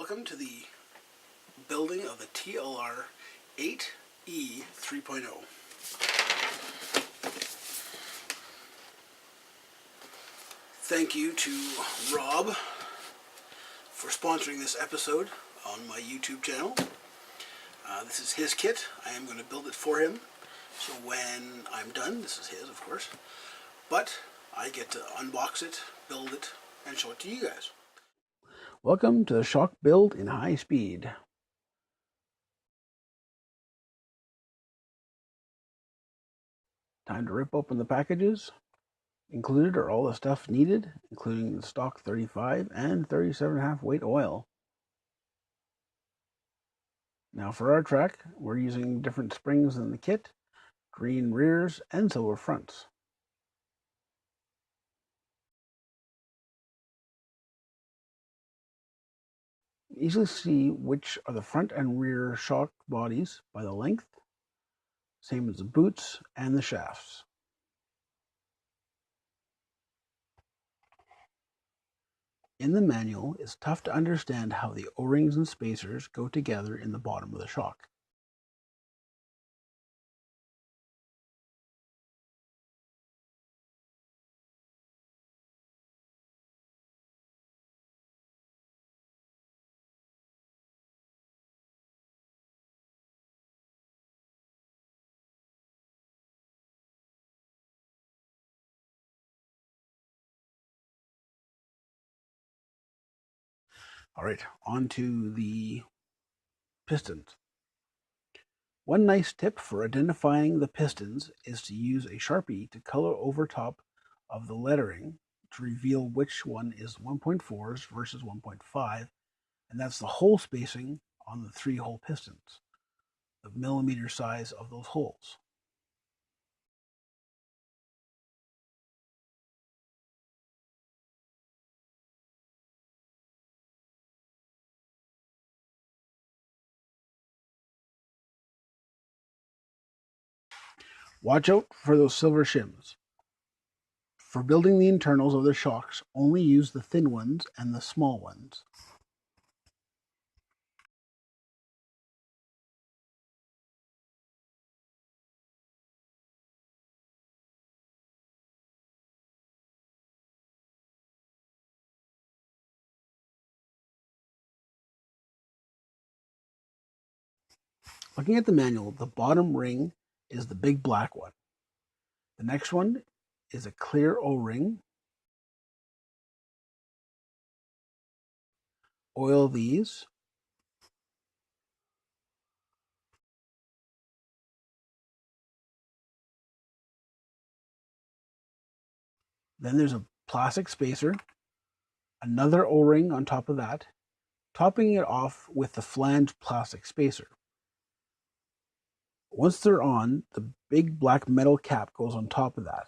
Welcome to the building of the TLR 8E 3.0. Thank you to Rob for sponsoring this episode on my YouTube channel. This is his kit. I am going to build it for him. So when I'm done, this is his, of course, but I get to unbox it, build it, and show it to you guys. Welcome to the shock build in high speed. Time to rip open the packages. Included are all the stuff needed, including the stock 35 and 37.5 weight oil. Now for our track, we're using different springs in the kit, green rears and silver fronts. You easily see which are the front and rear shock bodies by the length, same as the boots and the shafts. In the manual, it's tough to understand how the O-rings and spacers go together in the bottom of the shock. All right, on to the pistons. One nice tip for identifying the pistons is to use a Sharpie to color over top of the lettering to reveal which one is 1.4s versus 1.5, and that's the hole spacing on the 3-hole pistons, the millimeter size of those holes. Watch out for those silver shims. For building the internals of the shocks, only use the thin ones and the small ones. Looking at the manual, the bottom ring is the big black one. The next one is a clear O-ring. Oil these. Then there's a plastic spacer, another O-ring on top of that, topping it off with the flange plastic spacer. Once they're on, the big black metal cap goes on top of that.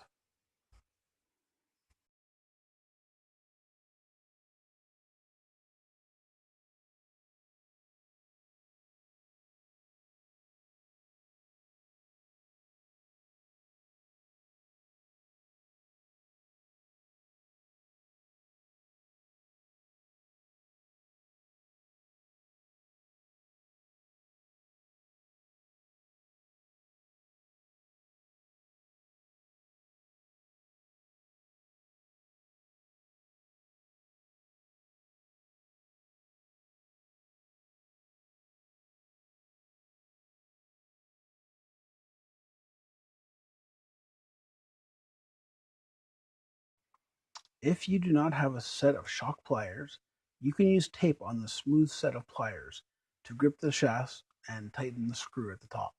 If you do not have a set of shock pliers, you can use tape on the smooth set of pliers to grip the shafts and tighten the screw at the top.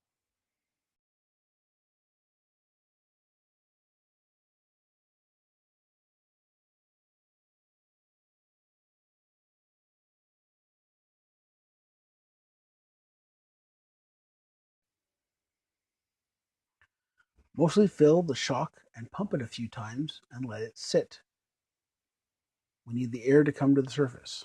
Mostly fill the shock and pump it a few times and let it sit. We need the air to come to the surface.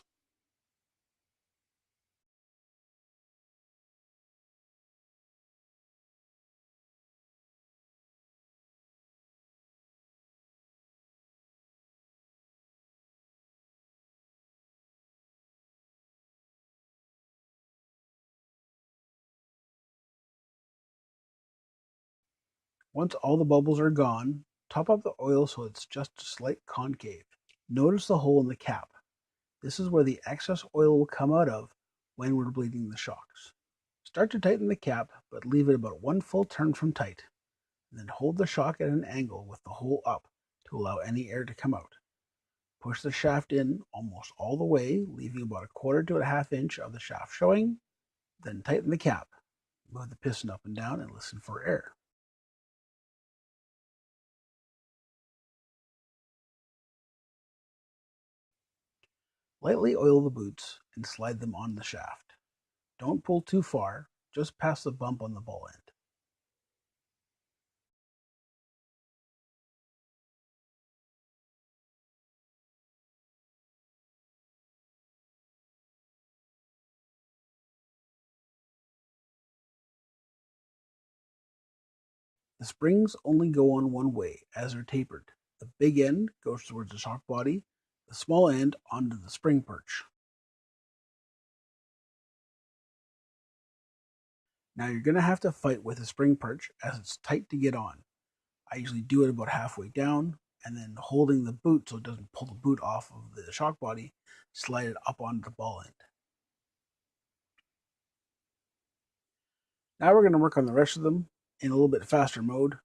Once all the bubbles are gone, top up the oil so it's just a slight concave. Notice the hole in the cap. This is where the excess oil will come out of when we're bleeding the shocks. Start to tighten the cap, but leave it about one full turn from tight. And then hold the shock at an angle with the hole up to allow any air to come out. Push the shaft in almost all the way, leaving about a quarter to a half inch of the shaft showing. Then tighten the cap. Move the piston up and down and listen for air. Lightly oil the boots and slide them on the shaft. Don't pull too far, just past the bump on the ball end. The springs only go on one way, as they're tapered. The big end goes towards the shock body, the small end onto the spring perch. Now you're going to have to fight with the spring perch as it's tight to get on. I usually do it about halfway down and then holding the boot so it doesn't pull the boot off of the shock body, slide it up onto the ball end. Now we're going to work on the rest of them in a little bit faster mode.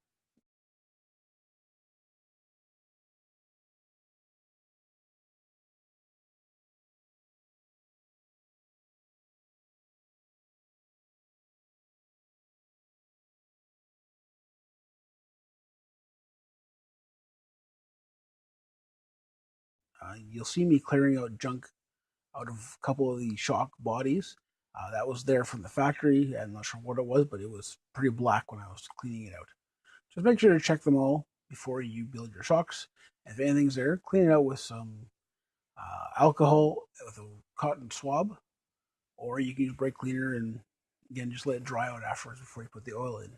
You'll see me clearing out junk out of a couple of the shock bodies. That was there from the factory. I'm not sure what it was, but it was pretty black when I was cleaning it out. Just make sure to check them all before you build your shocks. If anything's there, clean it out with some alcohol with a cotton swab, or you can use brake cleaner and again just let it dry out afterwards before you put the oil in.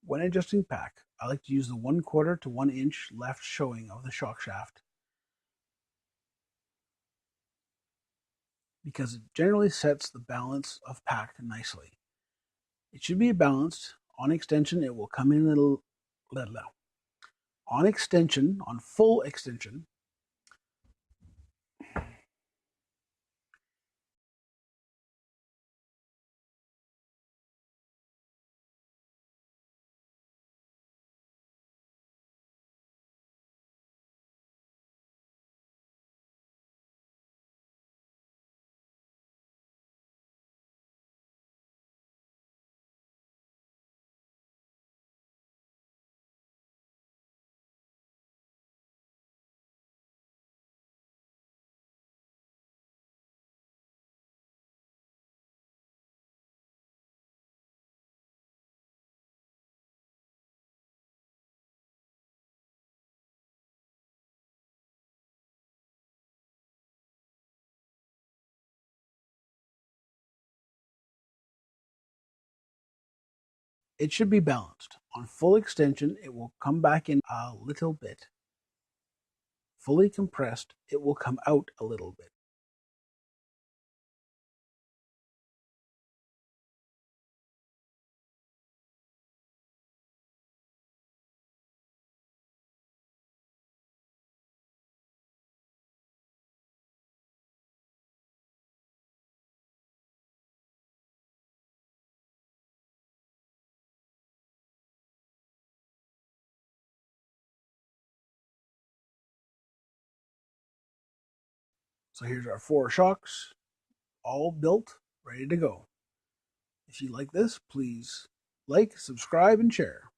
When adjusting pack, I like to use the 1/4 to 1 inch left showing of the shock shaft because it generally sets the balance of pack nicely. It should be balanced. On extension, it will come in a little. On extension, on full extension, it should be balanced. On full extension, it will come back in a little bit. Fully compressed, it will come out a little bit. So here's our 4 shocks, all built, ready to go. If you like this, please like, subscribe, and share.